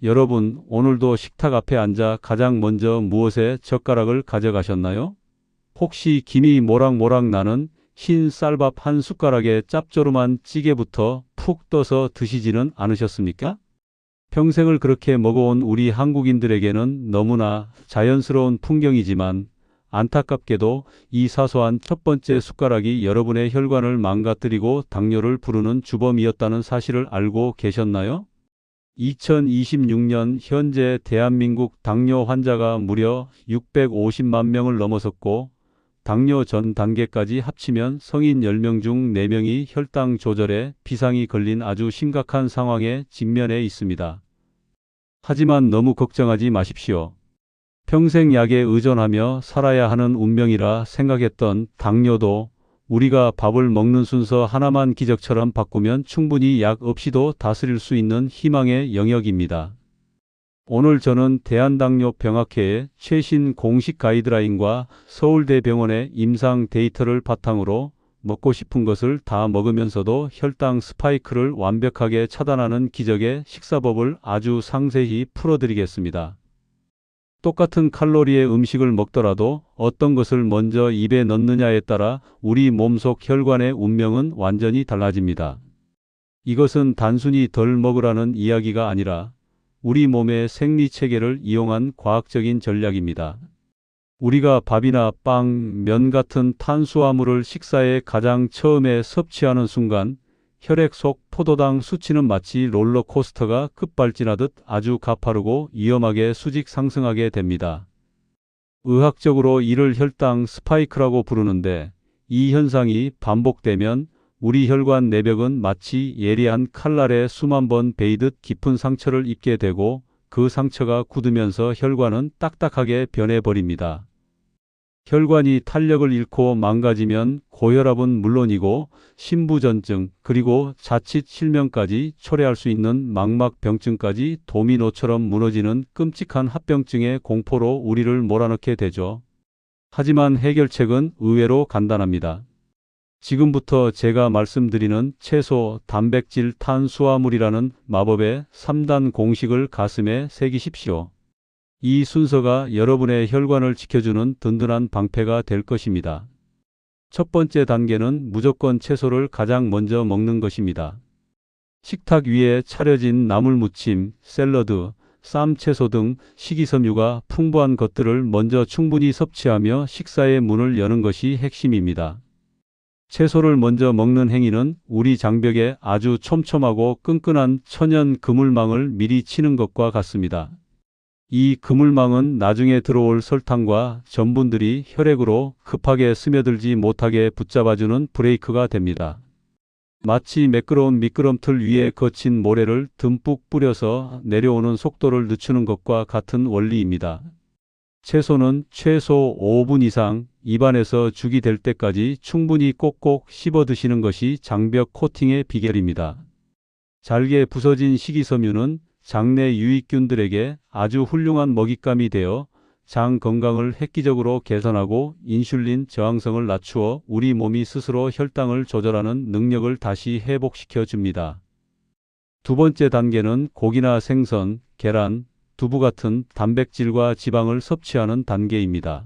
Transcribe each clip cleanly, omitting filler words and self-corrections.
여러분, 오늘도 식탁 앞에 앉아 가장 먼저 무엇에 젓가락을 가져가셨나요? 혹시 김이 모락모락 나는 흰 쌀밥 한 숟가락에 짭조름한 찌개부터 푹 떠서 드시지는 않으셨습니까? 평생을 그렇게 먹어온 우리 한국인들에게는 너무나 자연스러운 풍경이지만 안타깝게도 이 사소한 첫 번째 숟가락이 여러분의 혈관을 망가뜨리고 당뇨를 부르는 주범이었다는 사실을 알고 계셨나요? 2026년 현재 대한민국 당뇨 환자가 무려 650만 명을 넘어섰고 당뇨 전 단계까지 합치면 성인 10명 중 4명이 혈당 조절에 비상이 걸린 아주 심각한 상황에 직면해 있습니다. 하지만 너무 걱정하지 마십시오. 평생 약에 의존하며 살아야 하는 운명이라 생각했던 당뇨도 우리가 밥을 먹는 순서 하나만 기적처럼 바꾸면 충분히 약 없이도 다스릴 수 있는 희망의 영역입니다. 오늘 저는 대한당뇨병학회의 최신 공식 가이드라인과 서울대병원의 임상 데이터를 바탕으로 먹고 싶은 것을 다 먹으면서도 혈당 스파이크를 완벽하게 차단하는 기적의 식사법을 아주 상세히 풀어드리겠습니다. 똑같은 칼로리의 음식을 먹더라도 어떤 것을 먼저 입에 넣느냐에 따라 우리 몸속 혈관의 운명은 완전히 달라집니다. 이것은 단순히 덜 먹으라는 이야기가 아니라 우리 몸의 생리체계를 이용한 과학적인 전략입니다. 우리가 밥이나 빵, 면 같은 탄수화물을 식사에 가장 처음에 섭취하는 순간 혈액 속 포도당 수치는 마치 롤러코스터가 급발진하듯 아주 가파르고 위험하게 수직 상승하게 됩니다. 의학적으로 이를 혈당 스파이크라고 부르는데 이 현상이 반복되면 우리 혈관 내벽은 마치 예리한 칼날에 수만 번 베이듯 깊은 상처를 입게 되고 그 상처가 굳으면서 혈관은 딱딱하게 변해버립니다. 혈관이 탄력을 잃고 망가지면 고혈압은 물론이고 심부전증 그리고 자칫 실명까지 초래할 수 있는 망막병증까지 도미노처럼 무너지는 끔찍한 합병증의 공포로 우리를 몰아넣게 되죠. 하지만 해결책은 의외로 간단합니다. 지금부터 제가 말씀드리는 채소, 단백질, 탄수화물이라는 마법의 3단 공식을 가슴에 새기십시오. 이 순서가 여러분의 혈관을 지켜주는 든든한 방패가 될 것입니다. 첫 번째 단계는 무조건 채소를 가장 먼저 먹는 것입니다. 식탁 위에 차려진 나물무침, 샐러드, 쌈 채소 등 식이섬유가 풍부한 것들을 먼저 충분히 섭취하며 식사의 문을 여는 것이 핵심입니다. 채소를 먼저 먹는 행위는 우리 장벽에 아주 촘촘하고 끈끈한 천연 그물망을 미리 치는 것과 같습니다. 이 그물망은 나중에 들어올 설탕과 전분들이 혈액으로 급하게 스며들지 못하게 붙잡아주는 브레이크가 됩니다. 마치 매끄러운 미끄럼틀 위에 거친 모래를 듬뿍 뿌려서 내려오는 속도를 늦추는 것과 같은 원리입니다. 채소는 최소 5분 이상 입안에서 죽이 될 때까지 충분히 꼭꼭 씹어 드시는 것이 장벽 코팅의 비결입니다. 잘게 부서진 식이섬유는 장내 유익균들에게 아주 훌륭한 먹잇감이 되어 장 건강을 획기적으로 개선하고 인슐린 저항성을 낮추어 우리 몸이 스스로 혈당을 조절하는 능력을 다시 회복시켜 줍니다. 두 번째 단계는 고기나 생선, 계란, 두부 같은 단백질과 지방을 섭취하는 단계입니다.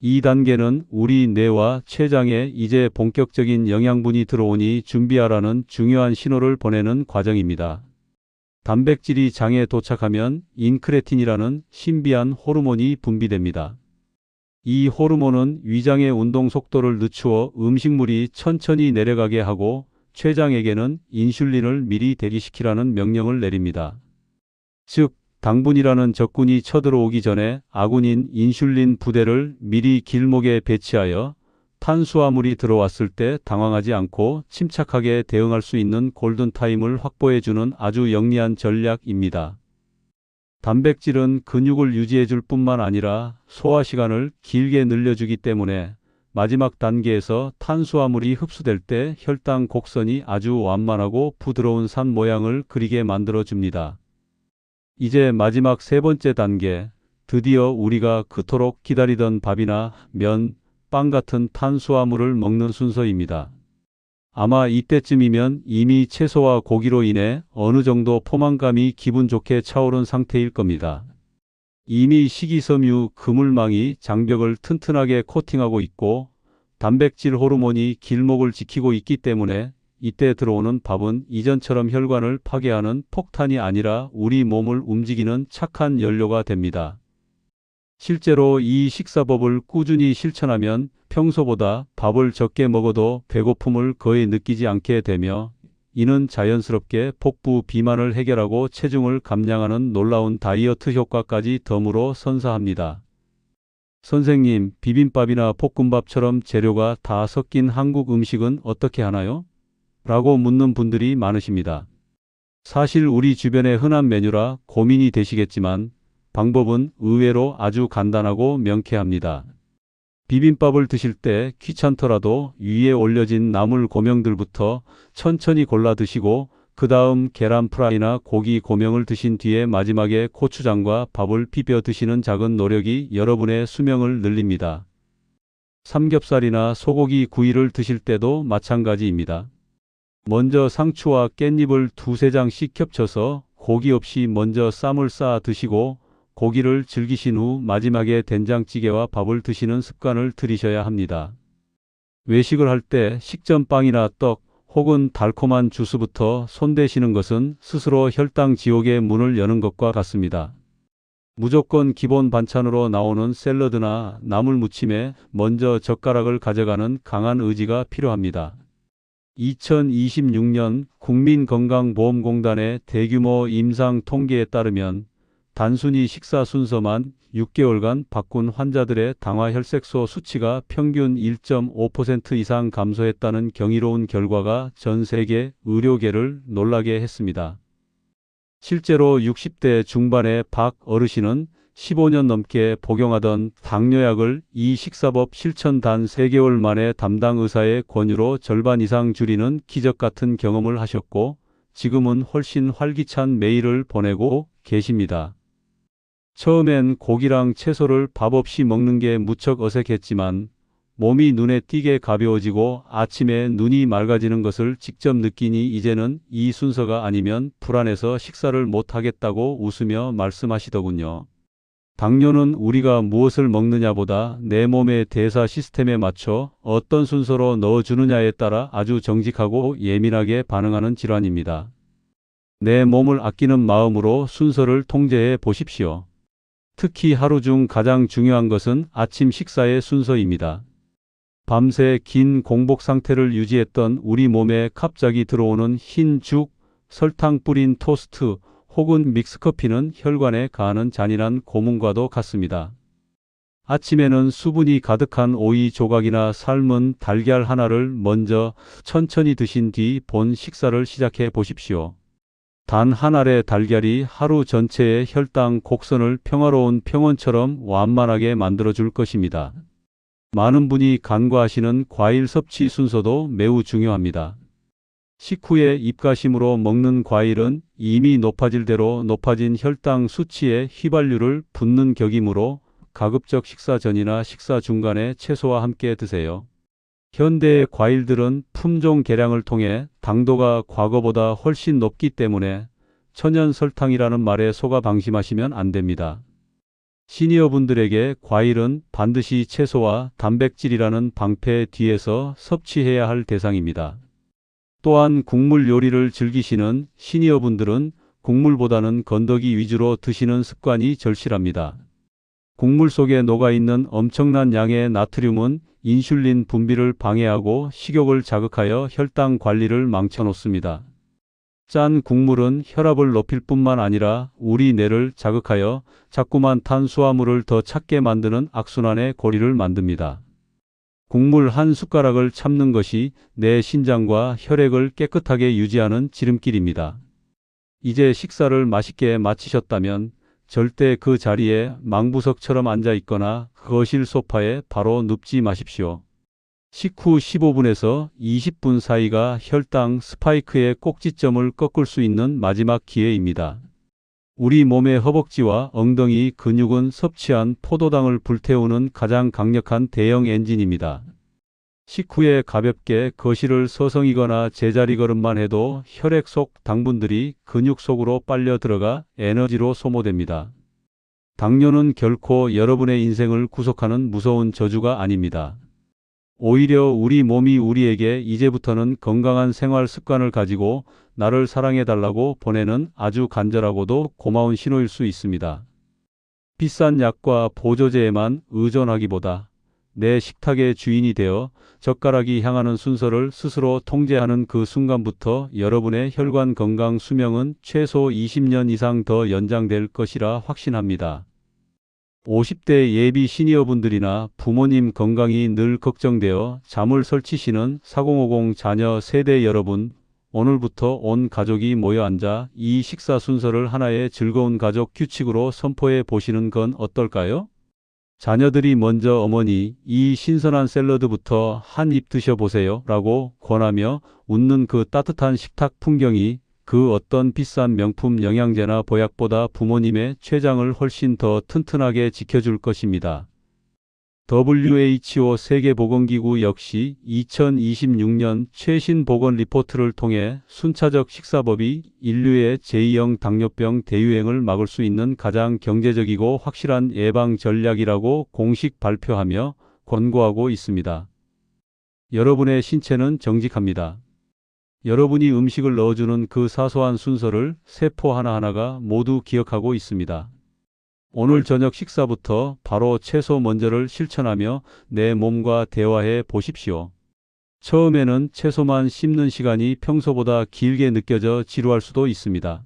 이 단계는 우리 뇌와 췌장에 이제 본격적인 영양분이 들어오니 준비하라는 중요한 신호를 보내는 과정입니다. 단백질이 장에 도착하면 인크레틴이라는 신비한 호르몬이 분비됩니다. 이 호르몬은 위장의 운동 속도를 늦추어 음식물이 천천히 내려가게 하고 췌장에게는 인슐린을 미리 대기시키라는 명령을 내립니다. 즉, 당분이라는 적군이 쳐들어오기 전에 아군인 인슐린 부대를 미리 길목에 배치하여 탄수화물이 들어왔을 때 당황하지 않고 침착하게 대응할 수 있는 골든타임을 확보해주는 아주 영리한 전략입니다. 단백질은 근육을 유지해줄 뿐만 아니라 소화 시간을 길게 늘려주기 때문에 마지막 단계에서 탄수화물이 흡수될 때 혈당 곡선이 아주 완만하고 부드러운 산 모양을 그리게 만들어줍니다. 이제 마지막 세 번째 단계, 드디어 우리가 그토록 기다리던 밥이나 면, 빵 같은 탄수화물을 먹는 순서입니다. 아마 이때쯤이면 이미 채소와 고기로 인해 어느 정도 포만감이 기분 좋게 차오른 상태일 겁니다. 이미 식이섬유 그물망이 장벽을 튼튼하게 코팅하고 있고 단백질 호르몬이 길목을 지키고 있기 때문에 이때 들어오는 밥은 이전처럼 혈관을 파괴하는 폭탄이 아니라 우리 몸을 움직이는 착한 연료가 됩니다. 실제로 이 식사법을 꾸준히 실천하면 평소보다 밥을 적게 먹어도 배고픔을 거의 느끼지 않게 되며 이는 자연스럽게 복부 비만을 해결하고 체중을 감량하는 놀라운 다이어트 효과까지 덤으로 선사합니다. 선생님, 비빔밥이나 볶음밥처럼 재료가 다 섞인 한국 음식은 어떻게 하나요? 라고 묻는 분들이 많으십니다. 사실 우리 주변의 흔한 메뉴라 고민이 되시겠지만 방법은 의외로 아주 간단하고 명쾌합니다. 비빔밥을 드실 때 귀찮더라도 위에 올려진 나물 고명들부터 천천히 골라 드시고 그 다음 계란 프라이나 고기 고명을 드신 뒤에 마지막에 고추장과 밥을 비벼 드시는 작은 노력이 여러분의 수명을 늘립니다. 삼겹살이나 소고기 구이를 드실 때도 마찬가지입니다. 먼저 상추와 깻잎을 두세 장씩 겹쳐서 고기 없이 먼저 쌈을 쌓아 드시고 고기를 즐기신 후 마지막에 된장찌개와 밥을 드시는 습관을 들이셔야 합니다. 외식을 할 때 식전빵이나 떡 혹은 달콤한 주스부터 손대시는 것은 스스로 혈당 지옥의 문을 여는 것과 같습니다. 무조건 기본 반찬으로 나오는 샐러드나 나물 무침에 먼저 젓가락을 가져가는 강한 의지가 필요합니다. 2026년 국민건강보험공단의 대규모 임상 통계에 따르면 단순히 식사 순서만 6개월간 바꾼 환자들의 당화혈색소 수치가 평균 1.5% 이상 감소했다는 경이로운 결과가 전 세계 의료계를 놀라게 했습니다. 실제로 60대 중반의 박 어르신은 15년 넘게 복용하던 당뇨약을 이 식사법 실천 단 3개월 만에 담당 의사의 권유로 절반 이상 줄이는 기적 같은 경험을 하셨고 지금은 훨씬 활기찬 메일을 보내고 계십니다. 처음엔 고기랑 채소를 밥 없이 먹는 게 무척 어색했지만 몸이 눈에 띄게 가벼워지고 아침에 눈이 맑아지는 것을 직접 느끼니 이제는 이 순서가 아니면 불안해서 식사를 못 하겠다고 웃으며 말씀하시더군요. 당뇨는 우리가 무엇을 먹느냐보다 내 몸의 대사 시스템에 맞춰 어떤 순서로 넣어주느냐에 따라 아주 정직하고 예민하게 반응하는 질환입니다. 내 몸을 아끼는 마음으로 순서를 통제해 보십시오. 특히 하루 중 가장 중요한 것은 아침 식사의 순서입니다. 밤새 긴 공복 상태를 유지했던 우리 몸에 갑자기 들어오는 흰 죽, 설탕 뿌린 토스트 혹은 믹스커피는 혈관에 가하는 잔인한 고문과도 같습니다. 아침에는 수분이 가득한 오이 조각이나 삶은 달걀 하나를 먼저 천천히 드신 뒤 본 식사를 시작해 보십시오. 단 한 알의 달걀이 하루 전체의 혈당 곡선을 평화로운 평원처럼 완만하게 만들어줄 것입니다. 많은 분이 간과하시는 과일 섭취 순서도 매우 중요합니다. 식후에 입가심으로 먹는 과일은 이미 높아질 대로 높아진 혈당 수치에 휘발유를 붓는 격이므로 가급적 식사 전이나 식사 중간에 채소와 함께 드세요. 현대의 과일들은 품종 개량을 통해 당도가 과거보다 훨씬 높기 때문에 천연 설탕이라는 말에 속아 방심하시면 안 됩니다. 시니어분들에게 과일은 반드시 채소와 단백질이라는 방패 뒤에서 섭취해야 할 대상입니다. 또한 국물 요리를 즐기시는 시니어분들은 국물보다는 건더기 위주로 드시는 습관이 절실합니다. 국물 속에 녹아있는 엄청난 양의 나트륨은 인슐린 분비를 방해하고 식욕을 자극하여 혈당 관리를 망쳐놓습니다. 짠 국물은 혈압을 높일 뿐만 아니라 우리 뇌를 자극하여 자꾸만 탄수화물을 더 찾게 만드는 악순환의 고리를 만듭니다. 국물 한 숟가락을 참는 것이 내 신장과 혈액을 깨끗하게 유지하는 지름길입니다. 이제 식사를 맛있게 마치셨다면 절대 그 자리에 망부석처럼 앉아 있거나 거실 소파에 바로 눕지 마십시오. 식후 15분에서 20분 사이가 혈당 스파이크의 꼭지점을 꺾을 수 있는 마지막 기회입니다. 우리 몸의 허벅지와 엉덩이 근육은 섭취한 포도당을 불태우는 가장 강력한 대형 엔진입니다. 식후에 가볍게 거실을 서성이거나 제자리 걸음만 해도 혈액 속 당분들이 근육 속으로 빨려 들어가 에너지로 소모됩니다. 당뇨는 결코 여러분의 인생을 구속하는 무서운 저주가 아닙니다. 오히려 우리 몸이 우리에게 이제부터는 건강한 생활 습관을 가지고 나를 사랑해달라고 보내는 아주 간절하고도 고마운 신호일 수 있습니다. 비싼 약과 보조제에만 의존하기보다 내 식탁의 주인이 되어 젓가락이 향하는 순서를 스스로 통제하는 그 순간부터 여러분의 혈관 건강 수명은 최소 20년 이상 더 연장될 것이라 확신합니다. 50대 예비 시니어분들이나 부모님 건강이 늘 걱정되어 잠을 설치시는 4050 자녀 세대 여러분, 오늘부터 온 가족이 모여 앉아 이 식사 순서를 하나의 즐거운 가족 규칙으로 선포해 보시는 건 어떨까요? 자녀들이 먼저 어머니, 이 신선한 샐러드부터 한 입 드셔보세요 라고 권하며 웃는 그 따뜻한 식탁 풍경이 그 어떤 비싼 명품 영양제나 보약보다 부모님의 췌장을 훨씬 더 튼튼하게 지켜줄 것입니다. WHO 세계보건기구 역시 2026년 최신 보건 리포트를 통해 순차적 식사법이 인류의 제2형 당뇨병 대유행을 막을 수 있는 가장 경제적이고 확실한 예방 전략이라고 공식 발표하며 권고하고 있습니다. 여러분의 신체는 정직합니다. 여러분이 음식을 넣어주는 그 사소한 순서를 세포 하나하나가 모두 기억하고 있습니다. 오늘 저녁 식사부터 바로 채소 먼저를 실천하며 내 몸과 대화해 보십시오. 처음에는 채소만 씹는 시간이 평소보다 길게 느껴져 지루할 수도 있습니다.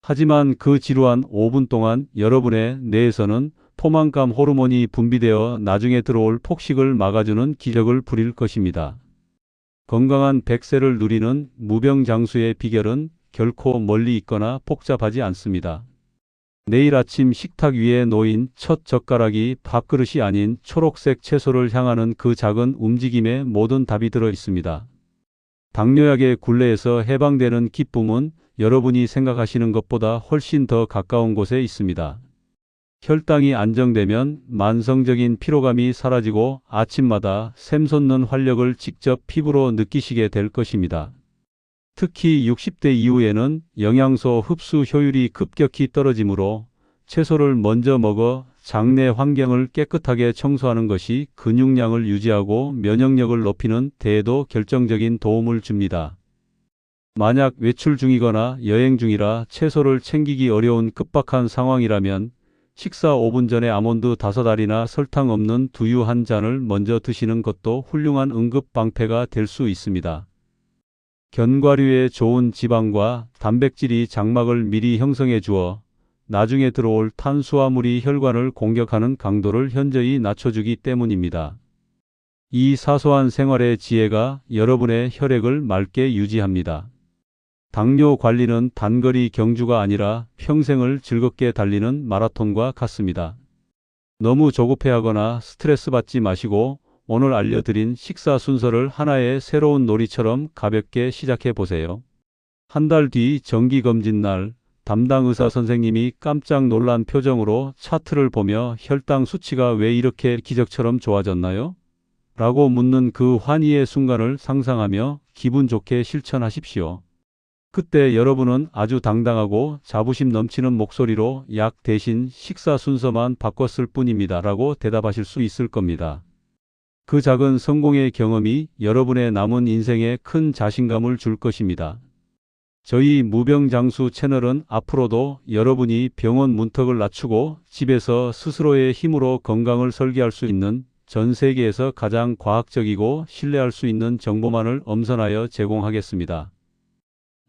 하지만 그 지루한 5분 동안 여러분의 뇌에서는 포만감 호르몬이 분비되어 나중에 들어올 폭식을 막아주는 기적을 부릴 것입니다. 건강한 100세를 누리는 무병장수의 비결은 결코 멀리 있거나 복잡하지 않습니다. 내일 아침 식탁 위에 놓인 첫 젓가락이 밥그릇이 아닌 초록색 채소를 향하는 그 작은 움직임에 모든 답이 들어 있습니다. 당뇨약의 굴레에서 해방되는 기쁨은 여러분이 생각하시는 것보다 훨씬 더 가까운 곳에 있습니다. 혈당이 안정되면 만성적인 피로감이 사라지고 아침마다 샘솟는 활력을 직접 피부로 느끼시게 될 것입니다. 특히 60대 이후에는 영양소 흡수 효율이 급격히 떨어지므로 채소를 먼저 먹어 장내 환경을 깨끗하게 청소하는 것이 근육량을 유지하고 면역력을 높이는 데에도 결정적인 도움을 줍니다. 만약 외출 중이거나 여행 중이라 채소를 챙기기 어려운 급박한 상황이라면 식사 5분 전에 아몬드 5알이나 설탕 없는 두유 한 잔을 먼저 드시는 것도 훌륭한 응급 방패가 될 수 있습니다. 견과류의 좋은 지방과 단백질이 장막을 미리 형성해 주어 나중에 들어올 탄수화물이 혈관을 공격하는 강도를 현저히 낮춰주기 때문입니다. 이 사소한 생활의 지혜가 여러분의 혈액을 맑게 유지합니다. 당뇨 관리는 단거리 경주가 아니라 평생을 즐겁게 달리는 마라톤과 같습니다. 너무 조급해하거나 스트레스 받지 마시고 오늘 알려드린 식사 순서를 하나의 새로운 놀이처럼 가볍게 시작해 보세요. 한 달 뒤 정기검진 날 담당 의사 선생님이 깜짝 놀란 표정으로 차트를 보며 혈당 수치가 왜 이렇게 기적처럼 좋아졌나요? 라고 묻는 그 환희의 순간을 상상하며 기분 좋게 실천하십시오. 그때 여러분은 아주 당당하고 자부심 넘치는 목소리로 약 대신 식사 순서만 바꿨을 뿐입니다 라고 대답하실 수 있을 겁니다. 그 작은 성공의 경험이 여러분의 남은 인생에 큰 자신감을 줄 것입니다. 저희 무병장수 채널은 앞으로도 여러분이 병원 문턱을 낮추고 집에서 스스로의 힘으로 건강을 설계할 수 있는 전 세계에서 가장 과학적이고 신뢰할 수 있는 정보만을 엄선하여 제공하겠습니다.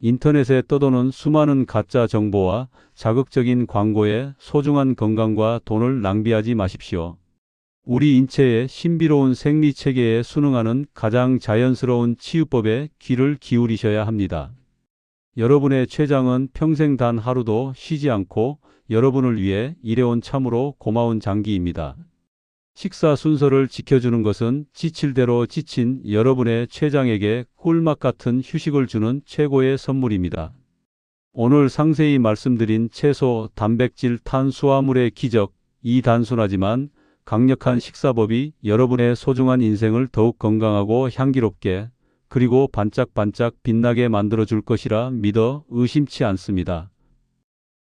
인터넷에 떠도는 수많은 가짜 정보와 자극적인 광고에 소중한 건강과 돈을 낭비하지 마십시오. 우리 인체의 신비로운 생리체계에 순응하는 가장 자연스러운 치유법에 귀를 기울이셔야 합니다. 여러분의 췌장은 평생 단 하루도 쉬지 않고 여러분을 위해 일해온 참으로 고마운 장기입니다. 식사 순서를 지켜주는 것은 지칠 대로 지친 여러분의 췌장에게 꿀맛 같은 휴식을 주는 최고의 선물입니다. 오늘 상세히 말씀드린 채소, 단백질, 탄수화물의 기적, 이 단순하지만 강력한 식사법이 여러분의 소중한 인생을 더욱 건강하고 향기롭게 그리고 반짝반짝 빛나게 만들어줄 것이라 믿어 의심치 않습니다.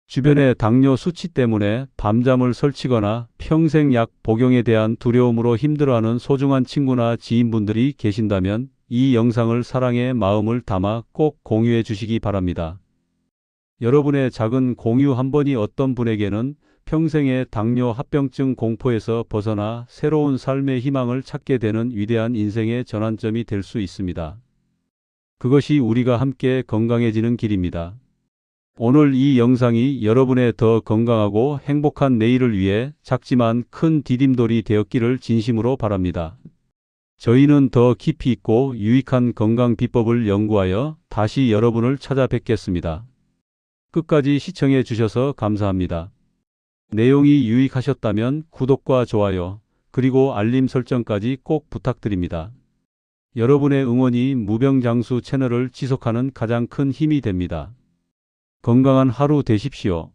주변의 당뇨 수치 때문에 밤잠을 설치거나 평생 약 복용에 대한 두려움으로 힘들어하는 소중한 친구나 지인분들이 계신다면 이 영상을 사랑의 마음을 담아 꼭 공유해 주시기 바랍니다. 여러분의 작은 공유 한 번이 어떤 분에게는 평생의 당뇨 합병증 공포에서 벗어나 새로운 삶의 희망을 찾게 되는 위대한 인생의 전환점이 될 수 있습니다. 그것이 우리가 함께 건강해지는 길입니다. 오늘 이 영상이 여러분의 더 건강하고 행복한 내일을 위해 작지만 큰 디딤돌이 되었기를 진심으로 바랍니다. 저희는 더 깊이 있고 유익한 건강 비법을 연구하여 다시 여러분을 찾아뵙겠습니다. 끝까지 시청해 주셔서 감사합니다. 내용이 유익하셨다면 구독과 좋아요, 그리고 알림 설정까지 꼭 부탁드립니다. 여러분의 응원이 무병장수 채널을 지속하는 가장 큰 힘이 됩니다. 건강한 하루 되십시오.